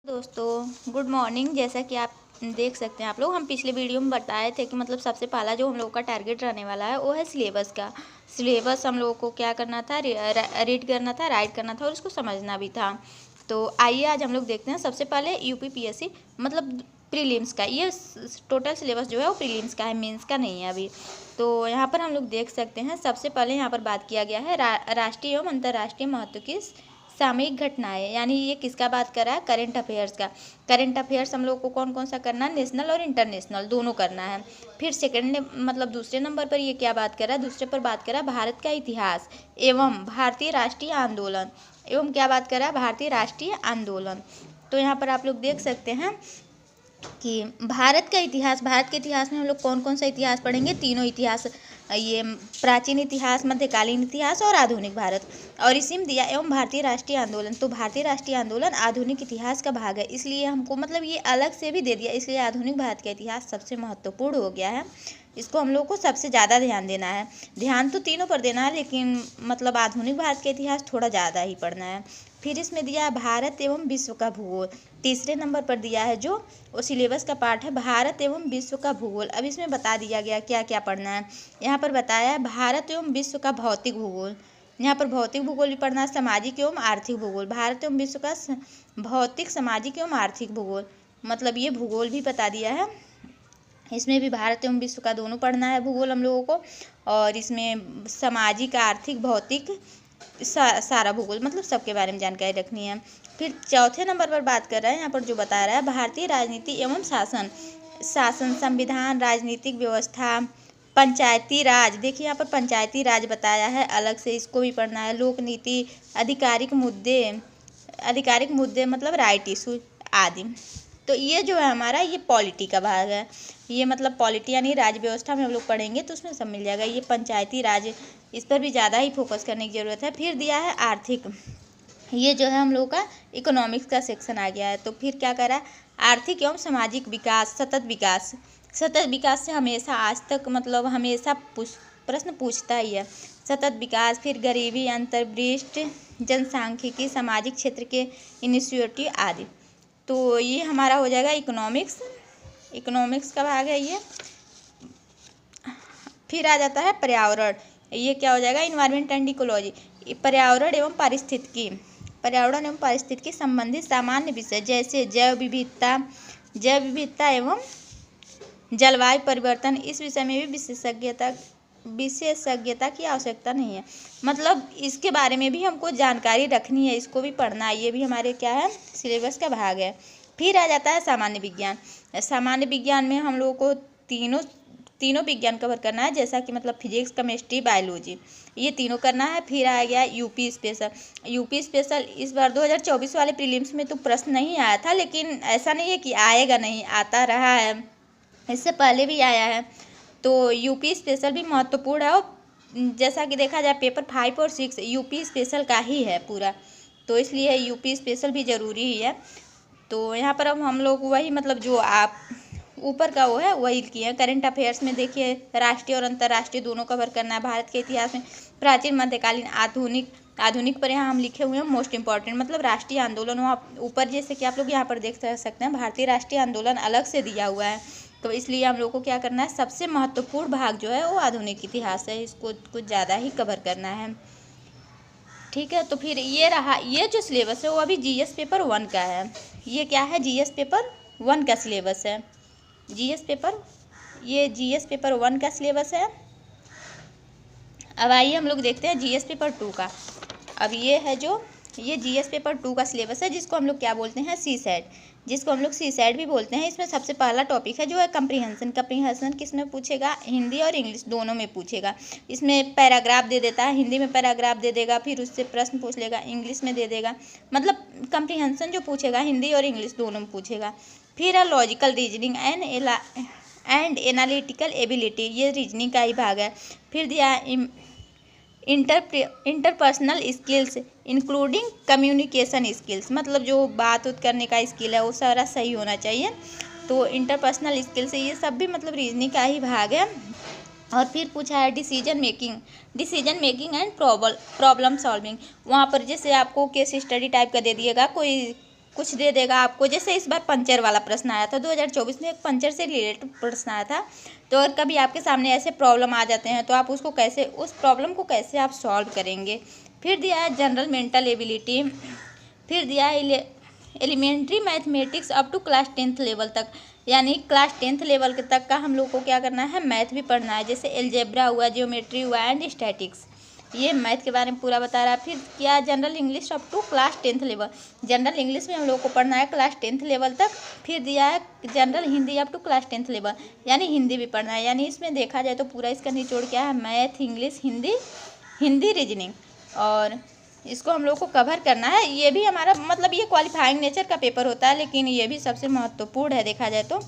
दोस्तों good morning. जैसा कि आप देख सकते हैं, आप लोग हम पिछले वीडियो में बताए थे कि मतलब सबसे पहला जो हम लोगों का टारगेट रहने वाला है वो है सिलेबस का। सिलेबस हम लोगों को क्या करना था, रीड करना था, राइट करना था और उसको समझना भी था। तो आइए आज हम लोग देखते हैं सबसे पहले यूपीपीएससी मतलब प्रीलिम्स का। ये टोटल सिलेबस जो है वो प्रीलिम्स का है, मेंस का नहीं है अभी। तो यहाँ पर हम लोग देख सकते हैं सबसे पहले यहाँ पर बात किया गया है राष्ट्रीय एवं अंतर्राष्ट्रीय महत्व की सामयिक घटनाएं, यानी ये किसका बात कर रहा है, करंट अफेयर्स का। करंट अफेयर्स हम लोग को कौन कौन सा करना है, नेशनल और इंटरनेशनल दोनों करना है। फिर सेकंड मतलब दूसरे नंबर पर ये क्या बात कर रहा है, दूसरे पर बात कर रहा है भारत का इतिहास एवं भारतीय राष्ट्रीय आंदोलन, एवं क्या बात कर रहा है, भारतीय राष्ट्रीय आंदोलन। तो यहाँ पर आप लोग देख सकते हैं कि भारत का इतिहास, भारत के इतिहास में हम लोग कौन कौन सा इतिहास पढ़ेंगे, तीनों इतिहास, ये प्राचीन इतिहास, मध्यकालीन इतिहास और आधुनिक भारत। और इसी में दिया एवं भारतीय राष्ट्रीय आंदोलन। तो भारतीय राष्ट्रीय आंदोलन आधुनिक इतिहास का भाग है, इसलिए हमको मतलब ये अलग से भी दे दिया, इसलिए आधुनिक भारत का इतिहास सबसे महत्वपूर्ण हो गया है। इसको हम लोग को सबसे ज़्यादा ध्यान देना है। ध्यान तो तीनों पर देना है, लेकिन मतलब आधुनिक भारत का इतिहास थोड़ा ज़्यादा ही पढ़ना है। फिर इसमें दिया है भारत एवं विश्व का भूगोल। तीसरे नंबर पर दिया है जो वो सिलेबस का पार्ट है, भारत एवं विश्व का भूगोल। अब इसमें बता दिया गया क्या क्या पढ़ना है। यहाँ पर बताया है भारत एवं विश्व का भौतिक भूगोल। यहाँ पर भौतिक भूगोल भी पढ़ना है, सामाजिक एवं आर्थिक भूगोल। भारत एवं विश्व का भौतिक, सामाजिक एवं आर्थिक भूगोल, मतलब ये भूगोल भी बता दिया है। इसमें भी भारत एवं विश्व का दोनों पढ़ना है भूगोल हम लोगों को। और इसमें सामाजिक, आर्थिक, भौतिक सारा भूगोल, मतलब सबके बारे में जानकारी रखनी है। फिर चौथे नंबर पर बात कर रहा है, यहाँ पर जो बता रहा है भारतीय राजनीति एवं शासन, संविधान, राजनीतिक व्यवस्था, पंचायती राज। देखिए यहाँ पर पंचायती राज बताया है अलग से, इसको भी पढ़ना है। लोक नीति, आधिकारिक मुद्दे मतलब राइट इशू आदि। तो ये जो है हमारा ये पॉलिटी का भाग है, ये मतलब पॉलिटी यानी राज्य व्यवस्था में हम लोग पढ़ेंगे तो उसमें सब मिल जाएगा। ये पंचायती राज, इस पर भी ज़्यादा ही फोकस करने की ज़रूरत है। फिर दिया है आर्थिक, ये जो है हम लोग का इकोनॉमिक्स का सेक्शन आ गया है। तो फिर क्या करा है, आर्थिक एवं सामाजिक विकास, सतत विकास। सतत विकास से हमेशा आज तक मतलब हमेशा प्रश्न पूछता ही है, सतत विकास। फिर गरीबी, अंतर्दृष्टि, जनसांख्यिकी, सामाजिक क्षेत्र के इनिशिएटिव आदि। तो ये हमारा हो जाएगा इकोनॉमिक्स का भाग है ये। फिर आ जाता है पर्यावरण, ये क्या हो जाएगा, इन्वायरमेंट एंड इकोलॉजी। पर्यावरण एवं पारिस्थितिकी संबंधित सामान्य विषय जैसे जैव विविधता एवं जलवायु परिवर्तन। इस विषय में भी विशेषज्ञता की आवश्यकता नहीं है, मतलब इसके बारे में भी हमको जानकारी रखनी है, इसको भी पढ़ना है, ये भी हमारे क्या है, सिलेबस का भाग है। फिर आ जाता है सामान्य विज्ञान। सामान्य विज्ञान में हम लोगों को तीनों विज्ञान कवर करना है, जैसा कि मतलब फिजिक्स, केमिस्ट्री, बायोलॉजी, ये तीनों करना है। फिर आ गया यूपी स्पेशल। इस बार 2024 वाले प्रीलिम्स में तो प्रश्न नहीं आया था, लेकिन ऐसा नहीं है कि आएगा नहीं, आता रहा है, इससे पहले भी आया है। तो यूपी स्पेशल भी महत्वपूर्ण है, और जैसा कि देखा जाए पेपर 5 और 6 यूपी स्पेशल का ही है पूरा, तो इसलिए यूपी स्पेशल भी ज़रूरी ही है। तो यहाँ पर अब हम लोग वही मतलब जो आप ऊपर का वो है वही किए। करंट अफेयर्स में देखिए राष्ट्रीय और अंतर्राष्ट्रीय दोनों कवर करना है। भारत के इतिहास में प्राचीन, मध्यकालीन, आधुनिक पर यहाँ हम लिखे हुए हैं मोस्ट इंपॉर्टेंट, मतलब राष्ट्रीय आंदोलन वहाँ ऊपर, जैसे कि आप लोग यहाँ पर देख सकते हैं भारतीय राष्ट्रीय आंदोलन अलग से दिया हुआ है। तो इसलिए हम लोग को क्या करना है, सबसे महत्वपूर्ण भाग जो है वो आधुनिक इतिहास है, इसको कुछ ज़्यादा ही कवर करना है, ठीक है। तो फिर ये रहा, ये जो सिलेबस है वो अभी जीएस पेपर 1 का है। ये क्या है, जीएस पेपर 1 का सिलेबस है। जीएस पेपर 1 का सिलेबस है। अब आइए हम लोग देखते हैं जीएस पेपर 2 का। अब ये है जो ये जीएस पेपर 2 का सिलेबस है, जिसको हम लोग क्या बोलते हैं, सी सेट भी बोलते हैं। इसमें सबसे पहला टॉपिक है जो है कंप्रीहेंशन किस में पूछेगा, हिंदी और इंग्लिश दोनों में पूछेगा। इसमें पैराग्राफ दे देता है, हिंदी में पैराग्राफ दे देगा, फिर उससे प्रश्न पूछ लेगा, इंग्लिश में दे देगा, मतलब कंप्रीहेंशन जो पूछेगा हिंदी और इंग्लिश दोनों में पूछेगा। फिर है logical reasoning and analytical ability, ये रीजनिंग का ही भाग है। फिर दिया interpersonal skills including communication skills, मतलब जो बात करने का स्किल है वो सारा सही होना चाहिए। तो इंटरपर्सनल स्किल्स ये सब भी मतलब रीजनिंग का ही भाग है। और फिर पूछा है decision making and problem solving. वहाँ पर जैसे आपको केस स्टडी टाइप का दे दिएगा, कोई कुछ दे देगा आपको। जैसे इस बार पंचर वाला प्रश्न आया था, 2024 में एक पंचर से रिलेटेड प्रश्न आया था। तो अगर कभी आपके सामने ऐसे प्रॉब्लम आ जाते हैं तो आप उसको कैसे, उस प्रॉब्लम को कैसे आप सॉल्व करेंगे। फिर दिया है जनरल मेंटल एबिलिटी, फिर दिया है elementary mathematics up to class 10th level तक, यानी क्लास 10th लेवल तक का हम लोग को क्या करना है, मैथ भी पढ़ना है। जैसे एलजेब्रा हुआ, जियोमेट्री हुआ एंड स्टैटिक्स, ये मैथ के बारे में पूरा बता रहा है। फिर क्या general English up to class 10th level, general English में हम लोग को पढ़ना है क्लास 10th लेवल तक। फिर दिया है general Hindi up to class 10th level, यानी हिंदी भी पढ़ना है। यानी इसमें देखा जाए तो पूरा इसका निचोड़ क्या है, मैथ, इंग्लिश, हिंदी रीजनिंग, और इसको हम लोग को कवर करना है। ये भी हमारा मतलब ये क्वालिफाइंग नेचर का पेपर होता है, लेकिन ये भी सबसे महत्वपूर्ण है देखा जाए तो।